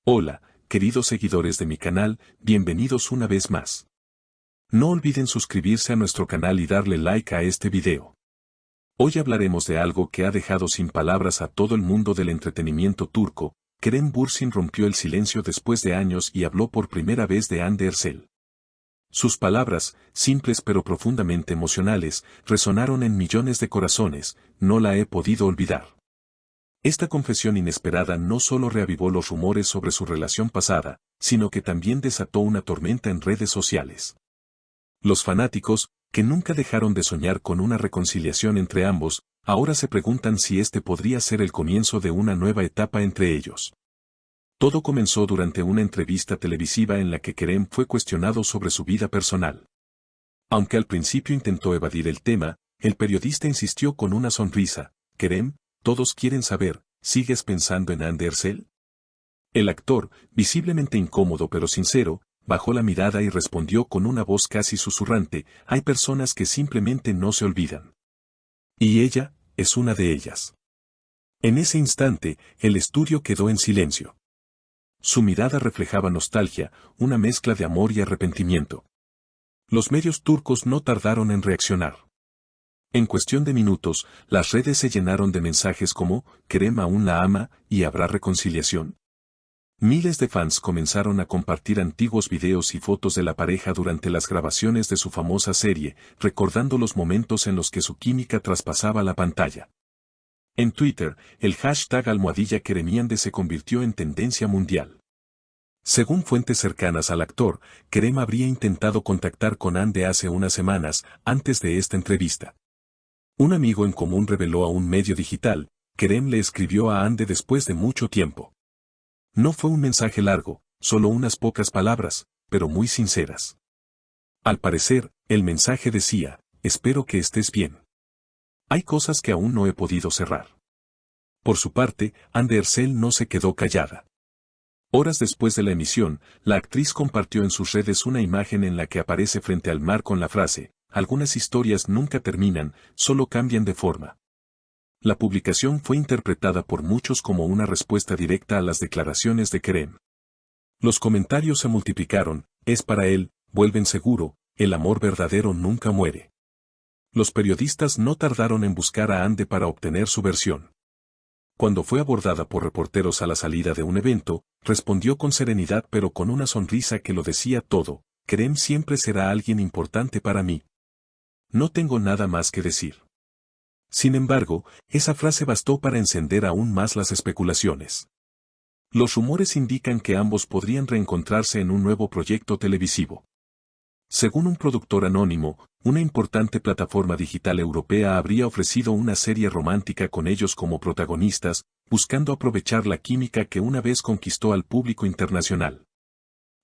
Hola, queridos seguidores de mi canal, bienvenidos una vez más. No olviden suscribirse a nuestro canal y darle like a este video. Hoy hablaremos de algo que ha dejado sin palabras a todo el mundo del entretenimiento turco. Kerem Bürsin rompió el silencio después de años y habló por primera vez de Hande Erçel. Sus palabras, simples pero profundamente emocionales, resonaron en millones de corazones. No la he podido olvidar. Esta confesión inesperada no solo reavivó los rumores sobre su relación pasada, sino que también desató una tormenta en redes sociales. Los fanáticos, que nunca dejaron de soñar con una reconciliación entre ambos, ahora se preguntan si este podría ser el comienzo de una nueva etapa entre ellos. Todo comenzó durante una entrevista televisiva en la que Kerem fue cuestionado sobre su vida personal. Aunque al principio intentó evadir el tema, el periodista insistió con una sonrisa: «Kerem, todos quieren saber, ¿sigues pensando en Hande Erçel?». El actor, visiblemente incómodo pero sincero, bajó la mirada y respondió con una voz casi susurrante: «Hay personas que simplemente no se olvidan. Y ella, es una de ellas». En ese instante, el estudio quedó en silencio. Su mirada reflejaba nostalgia, una mezcla de amor y arrepentimiento. Los medios turcos no tardaron en reaccionar. En cuestión de minutos, las redes se llenaron de mensajes como: «Kerem aún la ama, ¿y habrá reconciliación?». Miles de fans comenzaron a compartir antiguos videos y fotos de la pareja durante las grabaciones de su famosa serie, recordando los momentos en los que su química traspasaba la pantalla. En Twitter, el hashtag #Keremiande se convirtió en tendencia mundial. Según fuentes cercanas al actor, Kerem habría intentado contactar con Hande hace unas semanas, antes de esta entrevista. Un amigo en común reveló a un medio digital: «Kerem le escribió a Hande después de mucho tiempo. No fue un mensaje largo, solo unas pocas palabras, pero muy sinceras. Al parecer, el mensaje decía: espero que estés bien. Hay cosas que aún no he podido cerrar». Por su parte, Hande Erçel no se quedó callada. Horas después de la emisión, la actriz compartió en sus redes una imagen en la que aparece frente al mar con la frase: «Algunas historias nunca terminan, solo cambian de forma». La publicación fue interpretada por muchos como una respuesta directa a las declaraciones de Kerem. Los comentarios se multiplicaron: «Es para él, vuelven seguro, el amor verdadero nunca muere». Los periodistas no tardaron en buscar a Hande para obtener su versión. Cuando fue abordada por reporteros a la salida de un evento, respondió con serenidad pero con una sonrisa que lo decía todo: «Kerem siempre será alguien importante para mí. No tengo nada más que decir». Sin embargo, esa frase bastó para encender aún más las especulaciones. Los rumores indican que ambos podrían reencontrarse en un nuevo proyecto televisivo. Según un productor anónimo, una importante plataforma digital europea habría ofrecido una serie romántica con ellos como protagonistas, buscando aprovechar la química que una vez conquistó al público internacional.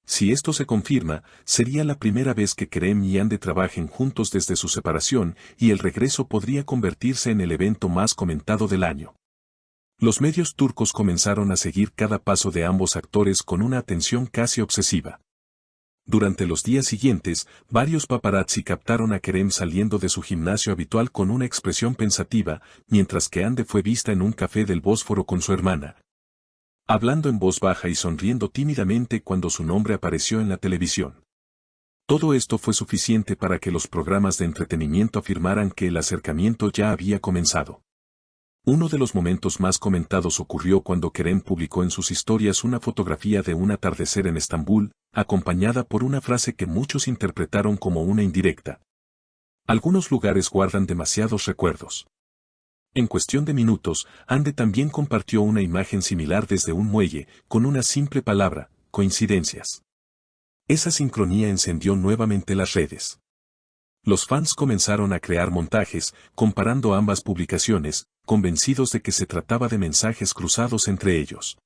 Si esto se confirma, sería la primera vez que Kerem y Hande trabajen juntos desde su separación, y el regreso podría convertirse en el evento más comentado del año. Los medios turcos comenzaron a seguir cada paso de ambos actores con una atención casi obsesiva. Durante los días siguientes, varios paparazzi captaron a Kerem saliendo de su gimnasio habitual con una expresión pensativa, mientras que Hande fue vista en un café del Bósforo con su hermana, hablando en voz baja y sonriendo tímidamente cuando su nombre apareció en la televisión. Todo esto fue suficiente para que los programas de entretenimiento afirmaran que el acercamiento ya había comenzado. Uno de los momentos más comentados ocurrió cuando Kerem publicó en sus historias una fotografía de un atardecer en Estambul, acompañada por una frase que muchos interpretaron como una indirecta: «Algunos lugares guardan demasiados recuerdos». En cuestión de minutos, Hande también compartió una imagen similar desde un muelle, con una simple palabra: «coincidencias». Esa sincronía encendió nuevamente las redes. Los fans comenzaron a crear montajes, comparando ambas publicaciones, convencidos de que se trataba de mensajes cruzados entre ellos.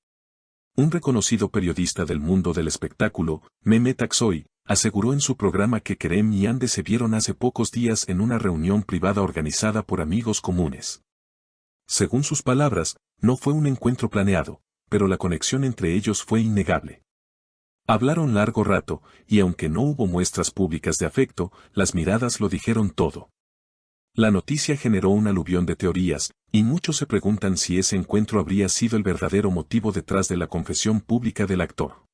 Un reconocido periodista del mundo del espectáculo, Mehmet Aksoy, aseguró en su programa que Kerem y Hande se vieron hace pocos días en una reunión privada organizada por amigos comunes. Según sus palabras, no fue un encuentro planeado, pero la conexión entre ellos fue innegable. Hablaron largo rato, y aunque no hubo muestras públicas de afecto, las miradas lo dijeron todo. La noticia generó un aluvión de teorías, y muchos se preguntan si ese encuentro habría sido el verdadero motivo detrás de la confesión pública del actor.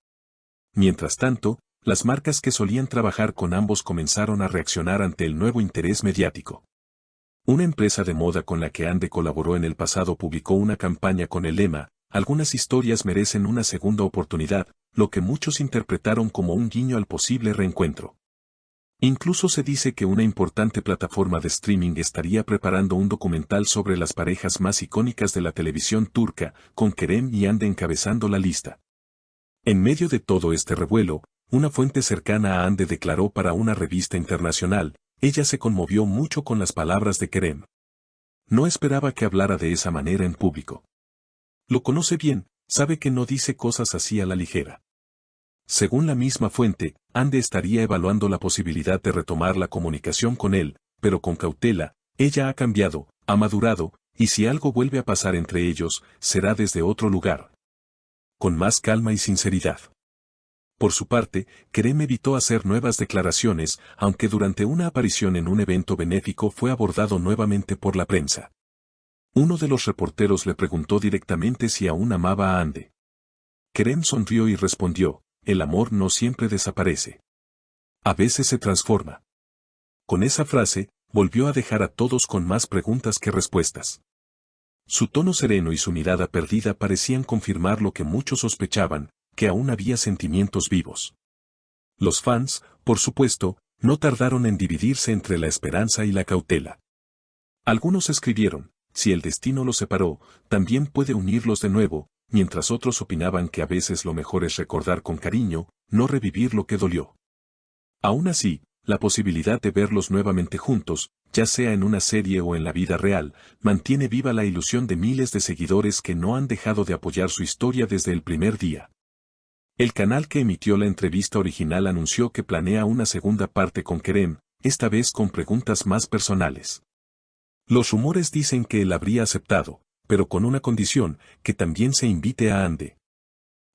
Mientras tanto, las marcas que solían trabajar con ambos comenzaron a reaccionar ante el nuevo interés mediático. Una empresa de moda con la que Ande colaboró en el pasado publicó una campaña con el lema, "Algunas historias merecen una segunda oportunidad", lo que muchos interpretaron como un guiño al posible reencuentro. Incluso se dice que una importante plataforma de streaming estaría preparando un documental sobre las parejas más icónicas de la televisión turca, con Kerem y Hande encabezando la lista. En medio de todo este revuelo, una fuente cercana a Hande declaró para una revista internacional, ella se conmovió mucho con las palabras de Kerem. No esperaba que hablara de esa manera en público. Lo conoce bien, sabe que no dice cosas así a la ligera. Según la misma fuente, Hande estaría evaluando la posibilidad de retomar la comunicación con él, pero con cautela. Ella ha cambiado, ha madurado, y si algo vuelve a pasar entre ellos, será desde otro lugar. Con más calma y sinceridad. Por su parte, Kerem evitó hacer nuevas declaraciones, aunque durante una aparición en un evento benéfico fue abordado nuevamente por la prensa. Uno de los reporteros le preguntó directamente si aún amaba a Hande. Kerem sonrió y respondió, "El amor no siempre desaparece. A veces se transforma". Con esa frase, volvió a dejar a todos con más preguntas que respuestas. Su tono sereno y su mirada perdida parecían confirmar lo que muchos sospechaban, que aún había sentimientos vivos. Los fans, por supuesto, no tardaron en dividirse entre la esperanza y la cautela. Algunos escribieron, si el destino los separó, también puede unirlos de nuevo, mientras otros opinaban que a veces lo mejor es recordar con cariño, no revivir lo que dolió. Aún así, la posibilidad de verlos nuevamente juntos, ya sea en una serie o en la vida real, mantiene viva la ilusión de miles de seguidores que no han dejado de apoyar su historia desde el primer día. El canal que emitió la entrevista original anunció que planea una segunda parte con Kerem, esta vez con preguntas más personales. Los rumores dicen que él habría aceptado, pero con una condición, que también se invite a Hande.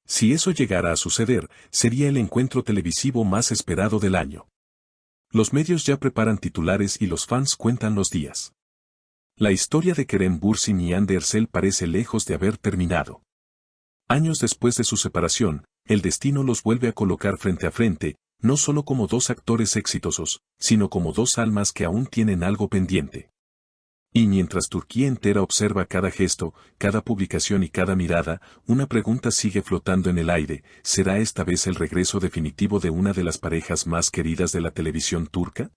Si eso llegara a suceder, sería el encuentro televisivo más esperado del año. Los medios ya preparan titulares y los fans cuentan los días. La historia de Kerem Bürsin y Hande Erçel parece lejos de haber terminado. Años después de su separación, el destino los vuelve a colocar frente a frente, no solo como dos actores exitosos, sino como dos almas que aún tienen algo pendiente. Y mientras Turquía entera observa cada gesto, cada publicación y cada mirada, una pregunta sigue flotando en el aire, ¿será esta vez el regreso definitivo de una de las parejas más queridas de la televisión turca?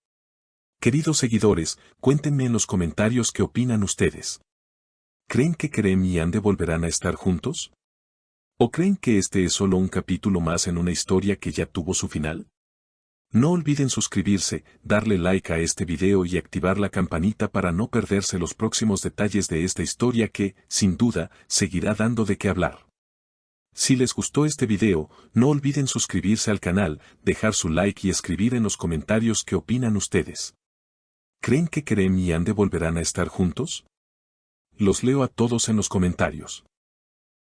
Queridos seguidores, cuéntenme en los comentarios qué opinan ustedes. ¿Creen que Kerem y Hande volverán a estar juntos? ¿O creen que este es solo un capítulo más en una historia que ya tuvo su final? No olviden suscribirse, darle like a este video y activar la campanita para no perderse los próximos detalles de esta historia que, sin duda, seguirá dando de qué hablar. Si les gustó este video, no olviden suscribirse al canal, dejar su like y escribir en los comentarios qué opinan ustedes. ¿Creen que Kerem y Hande volverán a estar juntos? Los leo a todos en los comentarios.